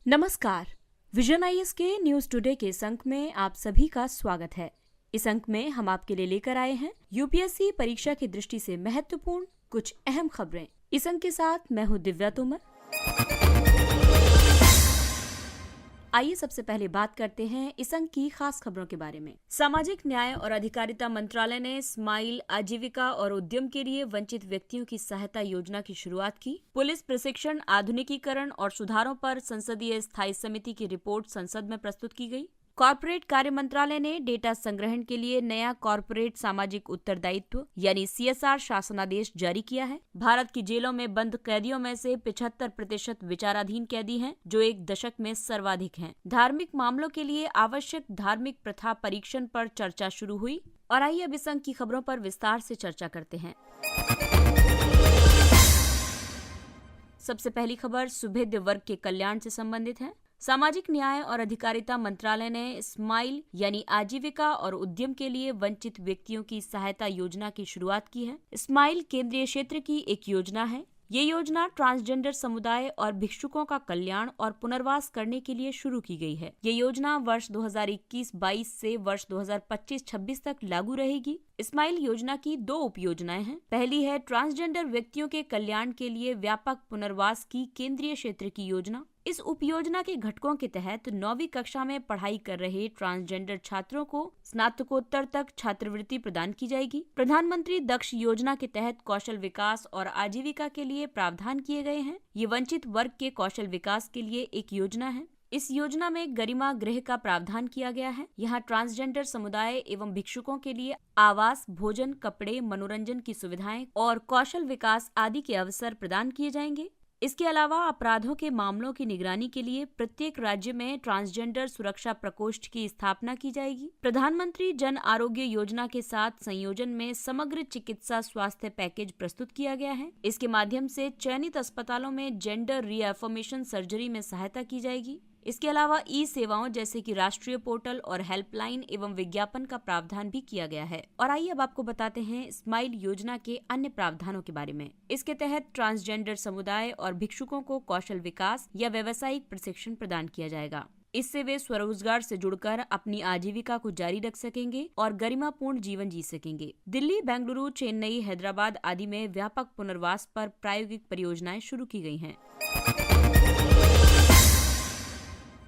नमस्कार। Vision IAS के news today के इस अंक में आप सभी का स्वागत है। इस अंक में हम आपके लिए लेकर आए हैं यूपीएससी परीक्षा की दृष्टि से महत्वपूर्ण कुछ अहम खबरें। इस अंक के साथ मैं हूं दिव्या तोमर। आइए सबसे पहले बात करते हैं इस अंक की खास खबरों के बारे में। सामाजिक न्याय और अधिकारिता मंत्रालय ने स्माइल आजीविका और उद्यम के लिए वंचित व्यक्तियों की सहायता योजना की शुरुआत की। पुलिस प्रशिक्षण, आधुनिकीकरण और सुधारों पर संसदीय स्थायी समिति की रिपोर्ट संसद में प्रस्तुत की गई। कॉर्पोरेट कार्य मंत्रालय ने डेटा संग्रहण के लिए नया कॉर्पोरेट सामाजिक उत्तरदायित्व यानी CSR शासनादेश जारी किया है। भारत की जेलों में बंद कैदियों में से 75% विचाराधीन कैदी हैं, जो एक दशक में सर्वाधिक हैं। धार्मिक मामलों के लिए आवश्यक धार्मिक प्रथा परीक्षण पर चर्चा शुरू हुई। और आइए अब इस अंक की खबरों पर विस्तार से चर्चा करते हैं। सबसे पहली खबर सुभेद्य वर्ग के कल्याण से संबंधित है। सामाजिक न्याय और अधिकारिता मंत्रालय ने स्माइल यानी आजीविका और उद्यम के लिए वंचित व्यक्तियों की सहायता योजना की शुरुआत की है। स्माइल केंद्रीय क्षेत्र की एक योजना है। ये योजना ट्रांसजेंडर समुदाय और भिक्षुकों का कल्याण और पुनर्वास करने के लिए शुरू की गई है। ये योजना वर्ष 2021-22 से वर्ष 2025-26 तक लागू रहेगी। स्माइल योजना की 2 उपयोजनाएं हैं। पहली है ट्रांसजेंडर व्यक्तियों के कल्याण के लिए व्यापक पुनर्वास की केंद्रीय क्षेत्र की योजना। इस उपयोजना के घटकों के तहत 9वीं कक्षा में पढ़ाई कर रहे ट्रांसजेंडर छात्रों को स्नातकोत्तर तक छात्रवृत्ति प्रदान की जाएगी। प्रधानमंत्री दक्ष योजना के तहत कौशल विकास और आजीविका के लिए प्रावधान किए गए हैं। ये वंचित वर्ग के कौशल विकास के लिए एक योजना है। इस योजना में गरिमा गृह का प्रावधान किया गया है। यहाँ ट्रांसजेंडर समुदाय एवं भिक्षुकों के लिए आवास, भोजन, कपड़े, मनोरंजन की सुविधाएं और कौशल विकास आदि के अवसर प्रदान किए जाएंगे। इसके अलावा अपराधों के मामलों की निगरानी के लिए प्रत्येक राज्य में ट्रांसजेंडर सुरक्षा प्रकोष्ठ की स्थापना की जाएगी। प्रधानमंत्री जन आरोग्य योजना के साथ संयोजन में समग्र चिकित्सा स्वास्थ्य पैकेज प्रस्तुत किया गया है। इसके माध्यम से चयनित अस्पतालों में जेंडर रीअफर्मेशन सर्जरी में सहायता की जाएगी। इसके अलावा सेवाओं जैसे कि राष्ट्रीय पोर्टल और हेल्पलाइन एवं विज्ञापन का प्रावधान भी किया गया है। और आइए अब आपको बताते हैं स्माइल योजना के अन्य प्रावधानों के बारे में। इसके तहत ट्रांसजेंडर समुदाय और भिक्षुकों को कौशल विकास या व्यावसायिक प्रशिक्षण प्रदान किया जाएगा। इससे वे स्वरोजगार से जुड़कर अपनी आजीविका को जारी रख सकेंगे और गरिमापूर्ण जीवन जी सकेंगे। दिल्ली, बेंगलुरु, चेन्नई, हैदराबाद आदि में व्यापक पुनर्वास पर प्रायोगिक परियोजनाएं शुरू की गई हैं।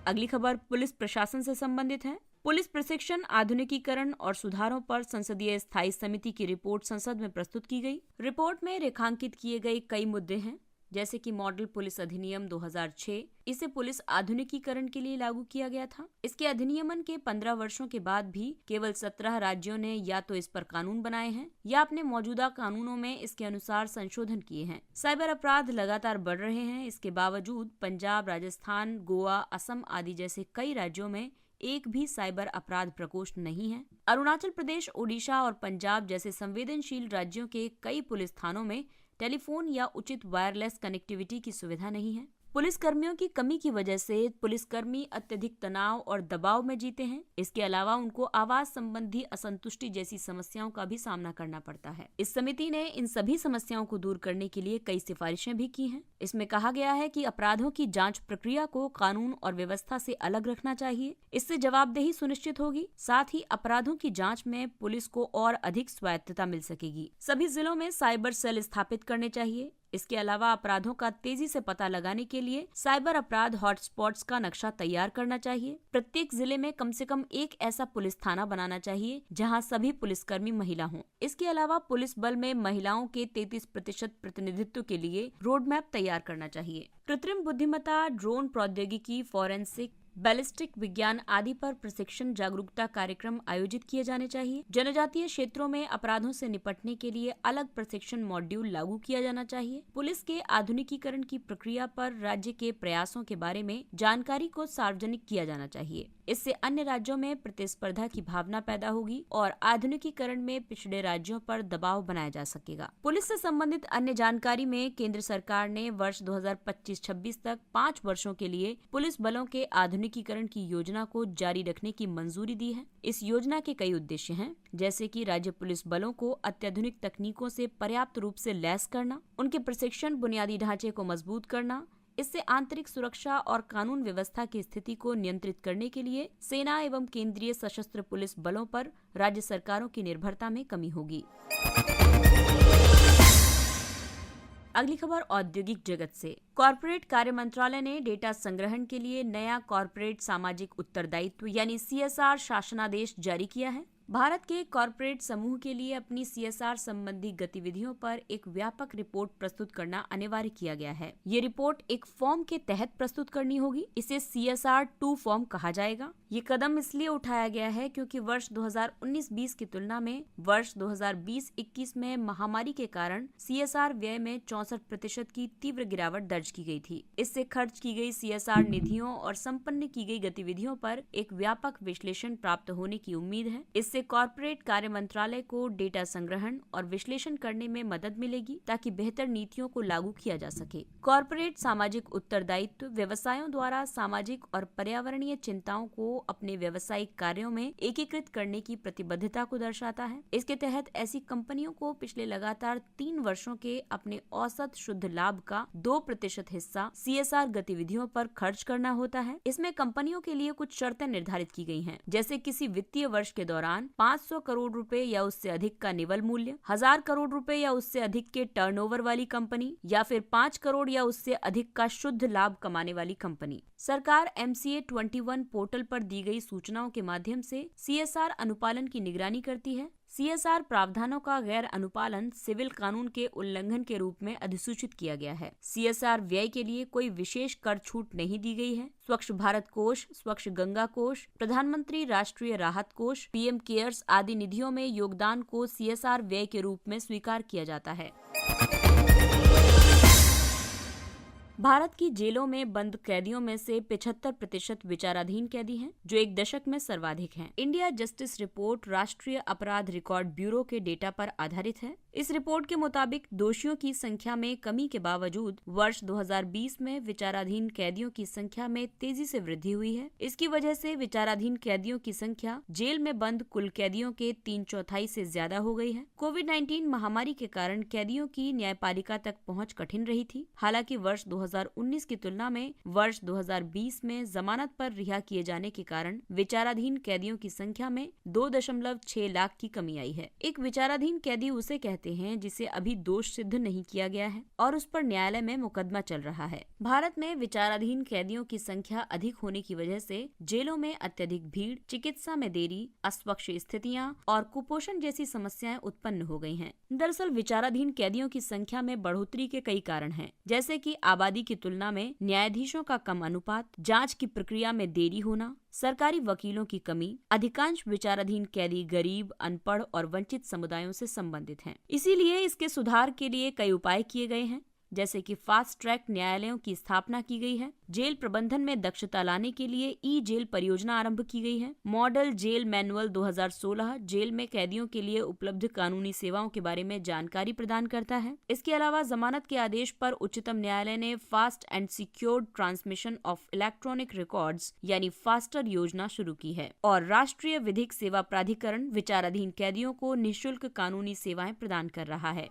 अगली खबर पुलिस प्रशासन से संबंधित है। पुलिस प्रशिक्षण, आधुनिकीकरण और सुधारों पर संसदीय स्थायी समिति की रिपोर्ट संसद में प्रस्तुत की गई। रिपोर्ट में रेखांकित किए गए कई मुद्दे हैं, जैसे कि मॉडल पुलिस अधिनियम 2006। इसे पुलिस आधुनिकीकरण के लिए लागू किया गया था। इसके अधिनियमन के 15 वर्षों के बाद भी केवल 17 राज्यों ने या तो इस पर कानून बनाए हैं या अपने मौजूदा कानूनों में इसके अनुसार संशोधन किए हैं। साइबर अपराध लगातार बढ़ रहे हैं। इसके बावजूद पंजाब, राजस्थान, गोवा, असम आदि जैसे कई राज्यों में एक भी साइबर अपराध प्रकोष्ठ नहीं है। अरुणाचल प्रदेश, ओडिशा और पंजाब जैसे संवेदनशील राज्यों के कई पुलिस थानों में टेलीफोन या उचित वायरलेस कनेक्टिविटी की सुविधा नहीं है। पुलिस कर्मियों की कमी की वजह से पुलिसकर्मी अत्यधिक तनाव और दबाव में जीते हैं। इसके अलावा उनको आवास संबंधी असंतुष्टि जैसी समस्याओं का भी सामना करना पड़ता है। इस समिति ने इन सभी समस्याओं को दूर करने के लिए कई सिफारिशें भी की हैं। इसमें कहा गया है कि अपराधों की जांच प्रक्रिया को कानून और व्यवस्था से अलग रखना चाहिए। इससे जवाबदेही सुनिश्चित होगी। साथ ही अपराधों की जांच में पुलिस को और अधिक स्वायत्तता मिल सकेगी। सभी जिलों में साइबर सेल स्थापित करने चाहिए। इसके अलावा अपराधों का तेजी से पता लगाने के लिए साइबर अपराध हॉटस्पॉट्स का नक्शा तैयार करना चाहिए। प्रत्येक जिले में कम से कम एक ऐसा पुलिस थाना बनाना चाहिए जहां सभी पुलिसकर्मी महिला हों। इसके अलावा पुलिस बल में महिलाओं के 33% प्रतिनिधित्व के लिए रोड मैप तैयार करना चाहिए। कृत्रिम बुद्धिमत्ता, ड्रोन प्रौद्योगिकी, फॉरेंसिक, बैलिस्टिक विज्ञान आदि पर प्रशिक्षण जागरूकता कार्यक्रम आयोजित किए जाने चाहिए। जनजातीय क्षेत्रों में अपराधों से निपटने के लिए अलग प्रशिक्षण मॉड्यूल लागू किया जाना चाहिए। पुलिस के आधुनिकीकरण की प्रक्रिया पर राज्य के प्रयासों के बारे में जानकारी को सार्वजनिक किया जाना चाहिए। इससे अन्य राज्यों में प्रतिस्पर्धा की भावना पैदा होगी और आधुनिकीकरण में पिछड़े राज्यों पर दबाव बनाया जा सकेगा। पुलिस से संबंधित अन्य जानकारी में केंद्र सरकार ने वर्ष 2025-26 तक 5 वर्षों के लिए पुलिस बलों के आधुनिकीकरण की योजना को जारी रखने की मंजूरी दी है। इस योजना के कई उद्देश्य हैं, जैसे कि राज्य पुलिस बलों को अत्याधुनिक तकनीकों से पर्याप्त रूप से लैस करना, उनके प्रशिक्षण बुनियादी ढांचे को मजबूत करना, इससे आंतरिक सुरक्षा और कानून व्यवस्था की स्थिति को नियंत्रित करने के लिए सेना एवं केंद्रीय सशस्त्र पुलिस बलों पर राज्य सरकारों की निर्भरता में कमी होगी। अगली खबर औद्योगिक जगत से। कॉर्पोरेट कार्य मंत्रालय ने डेटा संग्रहण के लिए नया कॉर्पोरेट सामाजिक उत्तरदायित्व यानी CSR शासनादेश जारी किया है। भारत के कॉर्पोरेट समूह के लिए अपनी CSR संबंधी गतिविधियों पर एक व्यापक रिपोर्ट प्रस्तुत करना अनिवार्य किया गया है। ये रिपोर्ट एक फॉर्म के तहत प्रस्तुत करनी होगी। इसे CSR 2 फॉर्म कहा जाएगा। ये कदम इसलिए उठाया गया है क्योंकि वर्ष 2019-20 की तुलना में वर्ष 2020-21 में महामारी के कारण CSR व्यय में 64% की तीव्र गिरावट दर्ज की गई थी। इससे खर्च की गई CSR निधियों और संपन्न की गई गतिविधियों पर एक व्यापक विश्लेषण प्राप्त होने की उम्मीद है। इससे कॉर्पोरेट कार्य मंत्रालय को डेटा संग्रहण और विश्लेषण करने में मदद मिलेगी ताकि बेहतर नीतियों को लागू किया जा सके। कॉर्पोरेट सामाजिक उत्तरदायित्व व्यवसायों द्वारा सामाजिक और पर्यावरणीय चिंताओं को अपने व्यावसायिक कार्यों में एकीकृत करने की प्रतिबद्धता को दर्शाता है। इसके तहत ऐसी कंपनियों को पिछले लगातार 3 वर्षों के अपने औसत शुद्ध लाभ का 2% हिस्सा CSR गतिविधियों पर खर्च करना होता है। इसमें कंपनियों के लिए कुछ शर्तें निर्धारित की गई हैं, जैसे किसी वित्तीय वर्ष के दौरान 500 करोड़ रुपए या उससे अधिक का निवल मूल्य, 1000 करोड़ रुपए या उससे अधिक के टर्नओवर वाली कंपनी, या फिर 5 करोड़ या उससे अधिक का शुद्ध लाभ कमाने वाली कंपनी। सरकार MCA 21 पोर्टल पर दी गई सूचनाओं के माध्यम से CSR अनुपालन की निगरानी करती है। CSR प्रावधानों का गैर अनुपालन सिविल कानून के उल्लंघन के रूप में अधिसूचित किया गया है। CSR व्यय के लिए कोई विशेष कर छूट नहीं दी गई है। स्वच्छ भारत कोष, स्वच्छ गंगा कोष, प्रधानमंत्री राष्ट्रीय राहत कोष, PM केयर्स आदि निधियों में योगदान को CSR व्यय के रूप में स्वीकार किया जाता है। भारत की जेलों में बंद कैदियों में से 75% विचाराधीन कैदी हैं, जो एक दशक में सर्वाधिक हैं। इंडिया जस्टिस रिपोर्ट राष्ट्रीय अपराध रिकॉर्ड ब्यूरो के डेटा पर आधारित है। इस रिपोर्ट के मुताबिक दोषियों की संख्या में कमी के बावजूद वर्ष 2020 में विचाराधीन कैदियों की संख्या में तेजी से वृद्धि हुई है। इसकी वजह से विचाराधीन कैदियों की संख्या जेल में बंद कुल कैदियों के 3/4 से ज्यादा हो गई है। कोविड-19 महामारी के कारण कैदियों की न्यायपालिका तक पहुंच कठिन रही थी। हालांकि वर्ष 2019 की तुलना में वर्ष 2020 में जमानत पर रिहा किए जाने के कारण विचाराधीन कैदियों की संख्या में 2.6 लाख की कमी आई है। एक विचाराधीन कैदी उसे कहते हैं जिसे अभी दोष सिद्ध नहीं किया गया है और उस पर न्यायालय में मुकदमा चल रहा है। भारत में विचाराधीन कैदियों की संख्या अधिक होने की वजह से जेलों में अत्यधिक भीड़, चिकित्सा में देरी, अस्वच्छ स्थितियां और कुपोषण जैसी समस्याएं उत्पन्न हो गई हैं। दरअसल विचाराधीन कैदियों की संख्या में बढ़ोतरी के कई कारण हैं, जैसे कि आबादी की तुलना में न्यायाधीशों का कम अनुपात, जांच की प्रक्रिया में देरी होना, सरकारी वकीलों की कमी। अधिकांश विचाराधीन कैदी गरीब, अनपढ़ और वंचित समुदायों से संबंधित हैं। इसीलिए इसके सुधार के लिए कई उपाय किए गए हैं, जैसे कि फास्ट ट्रैक न्यायालयों की स्थापना की गई है। जेल प्रबंधन में दक्षता लाने के लिए ई-जेल परियोजना आरंभ की गई है। मॉडल जेल मैनुअल 2016 जेल में कैदियों के लिए उपलब्ध कानूनी सेवाओं के बारे में जानकारी प्रदान करता है। इसके अलावा जमानत के आदेश पर उच्चतम न्यायालय ने fast and secured transmission of electronic records यानी फास्टर योजना शुरू की है और राष्ट्रीय विधिक सेवा प्राधिकरण विचाराधीन कैदियों को निःशुल्क कानूनी सेवाएं प्रदान कर रहा है।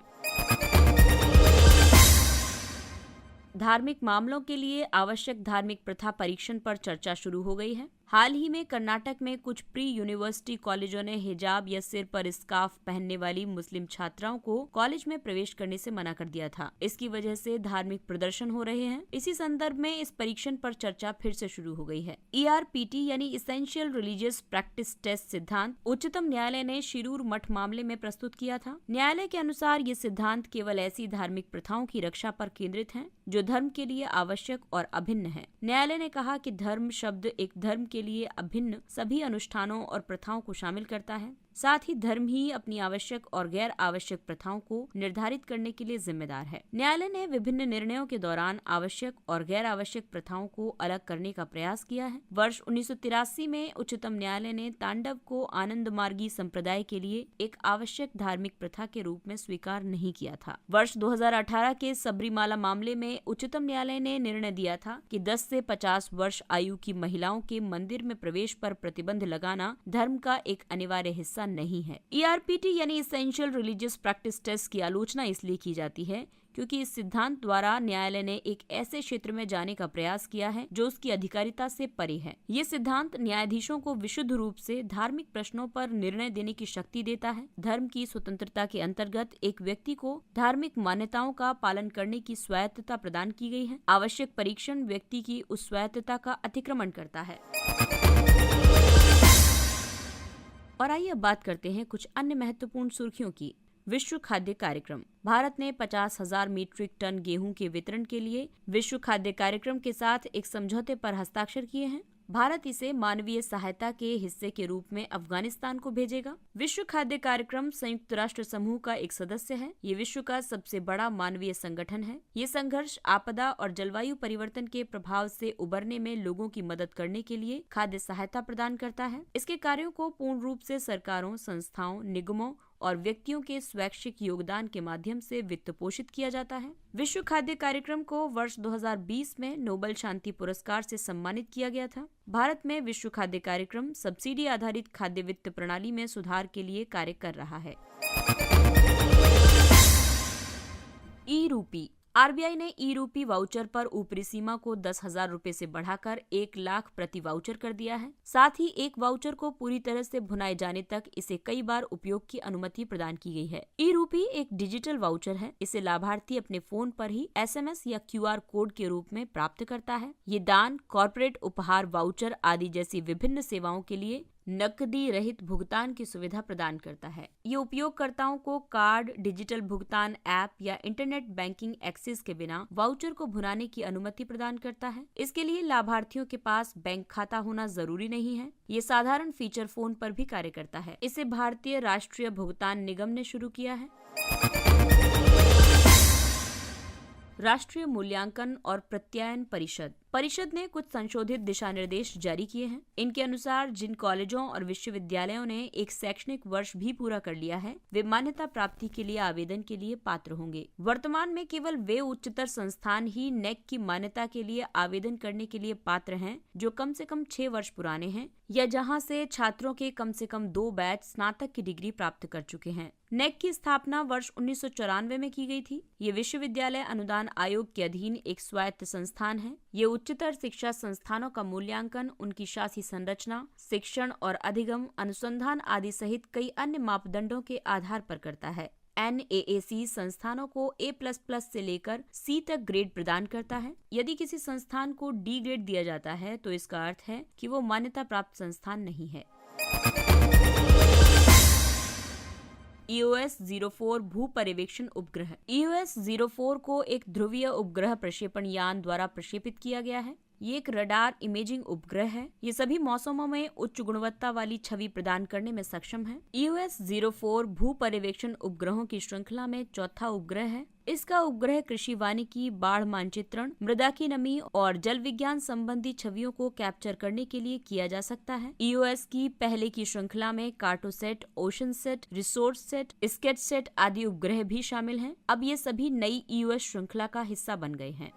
धार्मिक मामलों के लिए आवश्यक धार्मिक प्रथा परीक्षण पर चर्चा शुरू हो गई है। हाल ही में कर्नाटक में कुछ प्री यूनिवर्सिटी कॉलेजों ने हिजाब या सिर पर स्कार्फ पहनने वाली मुस्लिम छात्राओं को कॉलेज में प्रवेश करने से मना कर दिया था। इसकी वजह से धार्मिक प्रदर्शन हो रहे हैं। इसी संदर्भ में इस परीक्षण पर चर्चा फिर से शुरू हो गई है। ERPT यानी इसेंशियल रिलीजियस प्रैक्टिस टेस्ट सिद्धांत उच्चतम न्यायालय ने शिरूर मठ मामले में प्रस्तुत किया था। न्यायालय के अनुसार ये सिद्धांत केवल ऐसी धार्मिक प्रथाओं की रक्षा पर केंद्रित है जो धर्म के लिए आवश्यक और अभिन्न है। न्यायालय ने कहा कि धर्म शब्द एक धर्म के लिए अभिन्न सभी अनुष्ठानों और प्रथाओं को शामिल करता है। साथ ही धर्म ही अपनी आवश्यक और गैर आवश्यक प्रथाओं को निर्धारित करने के लिए जिम्मेदार है। न्यायालय ने विभिन्न निर्णयों के दौरान आवश्यक और गैर आवश्यक प्रथाओं को अलग करने का प्रयास किया है। वर्ष 1983 में उच्चतम न्यायालय ने तांडव को आनंद मार्गी संप्रदाय के लिए एक आवश्यक धार्मिक प्रथा के रूप में स्वीकार नहीं किया था। वर्ष 2018 के सबरीमाला मामले में उच्चतम न्यायालय ने निर्णय दिया था कि 10 से 50 वर्ष आयु की महिलाओं के मंदिर में प्रवेश पर प्रतिबंध लगाना धर्म का एक अनिवार्य हिस्सा नहीं है। ERPT यानी इसेंशियल रिलीजियस प्रैक्टिस टेस्ट की आलोचना इसलिए की जाती है क्योंकि इस सिद्धांत द्वारा न्यायालय ने एक ऐसे क्षेत्र में जाने का प्रयास किया है जो उसकी अधिकारिता से परे है। ये सिद्धांत न्यायाधीशों को विशुद्ध रूप से धार्मिक प्रश्नों पर निर्णय देने की शक्ति देता है। धर्म की स्वतंत्रता के अंतर्गत एक व्यक्ति को धार्मिक मान्यताओं का पालन करने की स्वायत्तता प्रदान की गई है। आवश्यक परीक्षण व्यक्ति की उस स्वायत्तता का अतिक्रमण करता है। और आइए अब बात करते हैं कुछ अन्य महत्वपूर्ण सुर्खियों की। विश्व खाद्य कार्यक्रम। भारत ने 50,000 मीट्रिक टन गेहूं के वितरण के लिए विश्व खाद्य कार्यक्रम के साथ एक समझौते पर हस्ताक्षर किए हैं। भारत इसे मानवीय सहायता के हिस्से के रूप में अफगानिस्तान को भेजेगा। विश्व खाद्य कार्यक्रम संयुक्त राष्ट्र समूह का एक सदस्य है। ये विश्व का सबसे बड़ा मानवीय संगठन है। ये संघर्ष, आपदा और जलवायु परिवर्तन के प्रभाव से उबरने में लोगों की मदद करने के लिए खाद्य सहायता प्रदान करता है। इसके कार्यों को पूर्ण रूप से सरकारों, संस्थाओं, निगमों और व्यक्तियों के स्वैच्छिक योगदान के माध्यम से वित्त पोषित किया जाता है। विश्व खाद्य कार्यक्रम को वर्ष 2020 में नोबेल शांति पुरस्कार से सम्मानित किया गया था। भारत में विश्व खाद्य कार्यक्रम सब्सिडी आधारित खाद्य वित्त प्रणाली में सुधार के लिए कार्य कर रहा है। ई-रूपी। आरबीआई ने ई-रूपी वाउचर पर ऊपरी सीमा को 10,000 रुपए से बढ़ाकर 1 लाख प्रति वाउचर कर दिया है। साथ ही एक वाउचर को पूरी तरह से भुनाए जाने तक इसे कई बार उपयोग की अनुमति प्रदान की गई है। ई-रूपी एक डिजिटल वाउचर है। इसे लाभार्थी अपने फोन पर ही SMS या QR कोड के रूप में प्राप्त करता है। ये दान, कॉर्पोरेट उपहार, वाउचर आदि जैसी विभिन्न सेवाओं के लिए नकदी रहित भुगतान की सुविधा प्रदान करता है। ये उपयोगकर्ताओं को कार्ड, डिजिटल भुगतान ऐप या इंटरनेट बैंकिंग एक्सेस के बिना वाउचर को भुनाने की अनुमति प्रदान करता है। इसके लिए लाभार्थियों के पास बैंक खाता होना जरूरी नहीं है। ये साधारण फीचर फोन पर भी कार्य करता है। इसे भारतीय राष्ट्रीय भुगतान निगम ने शुरू किया है। राष्ट्रीय मूल्यांकन और प्रत्यायन परिषद ने कुछ संशोधित दिशा निर्देश जारी किए हैं। इनके अनुसार जिन कॉलेजों और विश्वविद्यालयों ने एक शैक्षणिक वर्ष भी पूरा कर लिया है, वे मान्यता प्राप्ति के लिए आवेदन के लिए पात्र होंगे। वर्तमान में केवल वे उच्चतर संस्थान ही नेक की मान्यता के लिए आवेदन करने के लिए पात्र हैं जो कम से कम 6 वर्ष पुराने हैं या जहां से छात्रों के कम से कम 2 बैच स्नातक की डिग्री प्राप्त कर चुके हैं। नेक की स्थापना वर्ष 1994 में की गई थी। ये विश्वविद्यालय अनुदान आयोग के अधीन एक स्वायत्त संस्थान है। ये उच्चतर शिक्षा संस्थानों का मूल्यांकन उनकी शासी संरचना, शिक्षण और अधिगम, अनुसंधान आदि सहित कई अन्य मापदंडों के आधार पर करता है। NAAC संस्थानों को A++ से लेकर C तक ग्रेड प्रदान करता है। यदि किसी संस्थान को D ग्रेड दिया जाता है तो इसका अर्थ है कि वो मान्यता प्राप्त संस्थान नहीं है। EOS-04 भू पर्यवेक्षण उपग्रह। EOS-04 को एक ध्रुवीय उपग्रह प्रक्षेपण यान द्वारा प्रक्षेपित किया गया है। ये एक रडार इमेजिंग उपग्रह है। ये सभी मौसमों में उच्च गुणवत्ता वाली छवि प्रदान करने में सक्षम है। EOS-04 भू पर्यवेक्षण उपग्रहों की श्रृंखला में चौथा उपग्रह है। इसका उपग्रह कृषि वानिकी, बाढ़ मानचित्रण, मृदा की नमी और जल विज्ञान संबंधी छवियों को कैप्चर करने के लिए किया जा सकता है। EOS की पहले की श्रृंखला में Cartosat, ocean set, resource set, sketch set आदि उपग्रह भी शामिल हैं। अब ये सभी नई EOS श्रृंखला का हिस्सा बन गए हैं।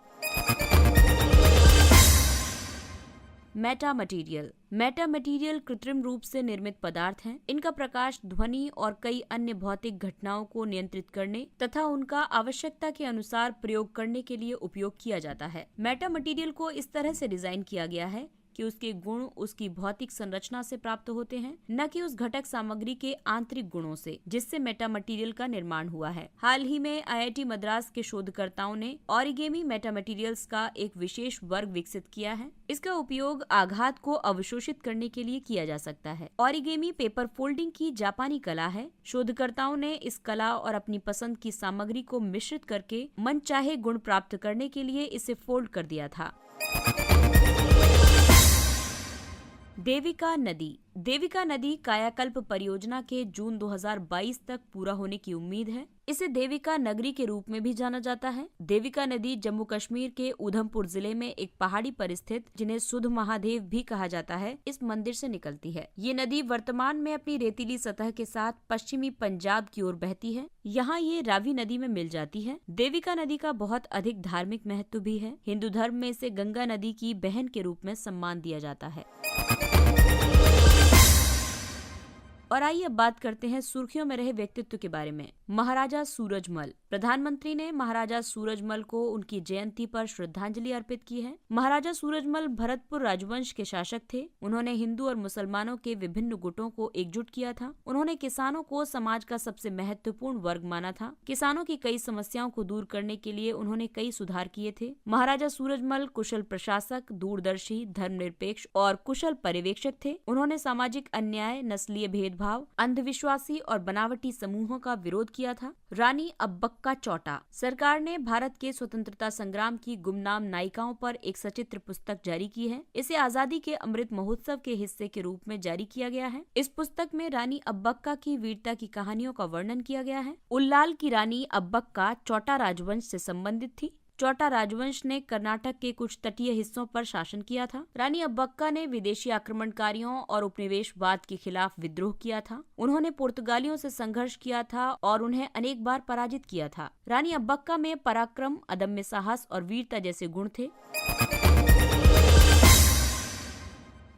मेटा मटेरियल कृत्रिम रूप से निर्मित पदार्थ हैं। इनका प्रकाश, ध्वनि और कई अन्य भौतिक घटनाओं को नियंत्रित करने तथा उनका आवश्यकता के अनुसार प्रयोग करने के लिए उपयोग किया जाता है। मेटा मटेरियल को इस तरह से डिजाइन किया गया है कि उसके गुण उसकी भौतिक संरचना से प्राप्त होते हैं, न कि उस घटक सामग्री के आंतरिक गुणों से जिससे मेटा मटेरियल का निर्माण हुआ है। हाल ही में IIT मद्रास के शोधकर्ताओं ने ओरिगेमी मेटा मटेरियल्स का एक विशेष वर्ग विकसित किया है। इसका उपयोग आघात को अवशोषित करने के लिए किया जा सकता है। ओरिगेमी पेपर फोल्डिंग की जापानी कला है। शोधकर्ताओं ने इस कला और अपनी पसंद की सामग्री को मिश्रित करके मनचाहे गुण प्राप्त करने के लिए इसे फोल्ड कर दिया था। देविका नदी कायाकल्प परियोजना के जून 2022 तक पूरा होने की उम्मीद है। इसे देविका नगरी के रूप में भी जाना जाता है। देविका नदी जम्मू कश्मीर के उधमपुर जिले में एक पहाड़ी पर स्थित, जिन्हें सुध महादेव भी कहा जाता है, इस मंदिर से निकलती है। ये नदी वर्तमान में अपनी रेतीली सतह के साथ पश्चिमी पंजाब की ओर बहती है। यहाँ ये रावी नदी में मिल जाती है। देविका नदी का बहुत अधिक धार्मिक महत्व भी है। हिंदू धर्म में इसे गंगा नदी की बहन के रूप में सम्मान दिया जाता है। और आइए अब बात करते हैं सुर्खियों में रहे व्यक्तित्व के बारे में। महाराजा सूरजमल। प्रधानमंत्री ने महाराजा सूरजमल को उनकी जयंती पर श्रद्धांजलि अर्पित की है। महाराजा सूरजमल भरतपुर राजवंश के शासक थे। उन्होंने हिंदू और मुसलमानों के विभिन्न गुटों को एकजुट किया था। उन्होंने किसानों को समाज का सबसे महत्वपूर्ण वर्ग माना था। किसानों की कई समस्याओं को दूर करने के लिए उन्होंने कई सुधार किए थे। महाराजा सूरजमल कुशल प्रशासक, दूरदर्शी, धर्मनिरपेक्ष और कुशल पर्यवेक्षक थे। उन्होंने सामाजिक अन्याय, नस्लीय भेदभाव, अंधविश्वासी और बनावटी समूहों का विरोध किया था। रानी अब्बक्का चौटा। सरकार ने भारत के स्वतंत्रता संग्राम की गुमनाम नायिकाओं पर एक सचित्र पुस्तक जारी की है। इसे आजादी के अमृत महोत्सव के हिस्से के रूप में जारी किया गया है। इस पुस्तक में रानी अब्बक्का की वीरता की कहानियों का वर्णन किया गया है। उल्लाल की रानी अब्बक्का चौटा राजवंश से संबंधित थी। चौटा राजवंश ने कर्नाटक के कुछ तटीय हिस्सों पर शासन किया था। रानी अब्बक्का ने विदेशी आक्रमणकारियों और उपनिवेशवाद के खिलाफ विद्रोह किया था। उन्होंने पुर्तगालियों से संघर्ष किया था और उन्हें अनेक बार पराजित किया था। रानी अब्बक्का में पराक्रम, अदम्य साहस और वीरता जैसे गुण थे।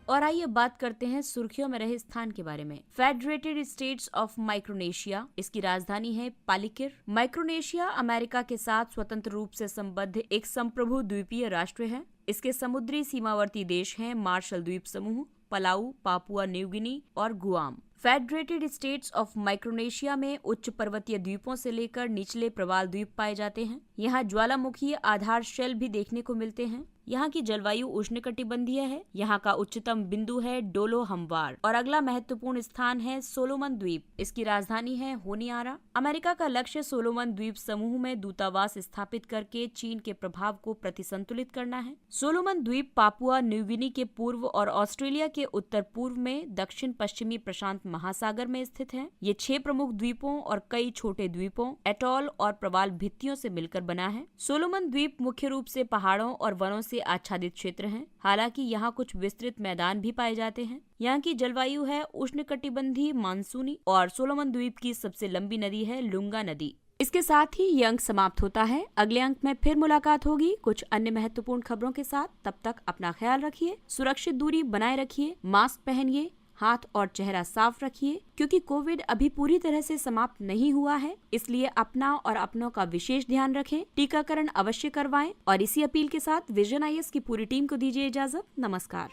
और आइए बात करते हैं सुर्खियों में रहे स्थान के बारे में। फेडरेटेड स्टेट्स ऑफ माइक्रोनेशिया, इसकी राजधानी है पालिकिर। माइक्रोनेशिया अमेरिका के साथ स्वतंत्र रूप से संबद्ध एक संप्रभु द्वीपीय राष्ट्र है। इसके समुद्री सीमावर्ती देश हैं मार्शल द्वीप समूह, पलाऊ, पापुआ न्यू गिनी और Guam. Federated states of Micronesia में उच्च पर्वतीय द्वीपों से लेकर निचले प्रवाल द्वीप पाए जाते हैं। यहाँ ज्वालामुखी आधार शेल भी देखने को मिलते हैं। यहाँ की जलवायु उष्णकटिबंधीय है। यहाँ का उच्चतम बिंदु है डोलो हमवार। और अगला महत्वपूर्ण स्थान है सोलोमन द्वीप। इसकी राजधानी है होनियारा। अमेरिका का लक्ष्य सोलोमन द्वीप समूह में दूतावास स्थापित करके चीन के प्रभाव को प्रतिसंतुलित करना है। सोलोमन द्वीप पापुआ न्यू गिनी के पूर्व और ऑस्ट्रेलिया के उत्तर पूर्व में दक्षिण पश्चिमी प्रशांत महासागर में स्थित है। ये 6 प्रमुख द्वीपों और कई छोटे द्वीपों, एटॉल और प्रवाल भित्तियों से मिलकर बना है। सोलोमन द्वीप मुख्य रूप से पहाड़ों और वनों से आच्छादित क्षेत्र हैं। हालांकि यहाँ कुछ विस्तृत मैदान भी पाए जाते हैं। यहाँ की जलवायु है उष्णकटिबंधीय मानसूनी और सोलोमन द्वीप की सबसे लंबी नदी है लुंगा नदी। इसके साथ ही ये अंक समाप्त होता है। अगले अंक में फिर मुलाकात होगी कुछ अन्य महत्वपूर्ण खबरों के साथ। तब तक अपना ख्याल रखिए, सुरक्षित दूरी बनाए रखिए, मास्क पहनिए, हाथ और चेहरा साफ रखिए, क्योंकि कोविड अभी पूरी तरह से समाप्त नहीं हुआ है। इसलिए अपना और अपनों का विशेष ध्यान रखें, टीकाकरण अवश्य करवाएं। और इसी अपील के साथ विजन IAS की पूरी टीम को दीजिए इजाजत। नमस्कार।